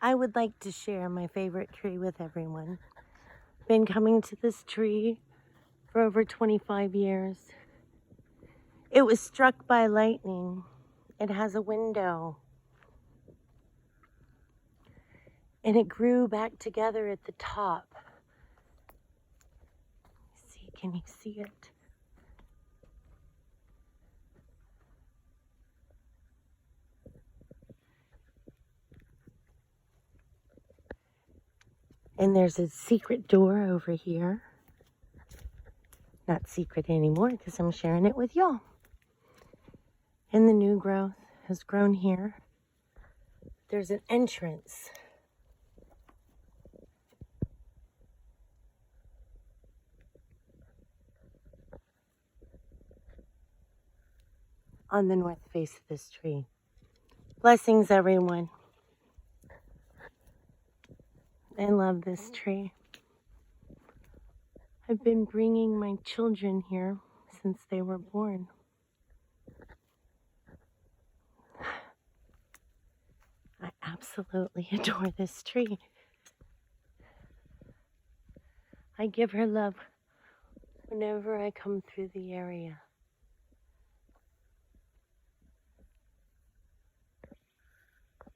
I would like to share my favorite tree with everyone. Been coming to this tree for over 25 years. It was struck by lightning. It has a window. And it grew back together at the top. See, can you see it? And there's a secret door over here. Not secret anymore because I'm sharing it with y'all. And the new growth has grown here. There's an entrance. On the north face of this tree. Blessings, everyone. I love this tree. I've been bringing my children here since they were born. I absolutely adore this tree. I give her love whenever I come through the area.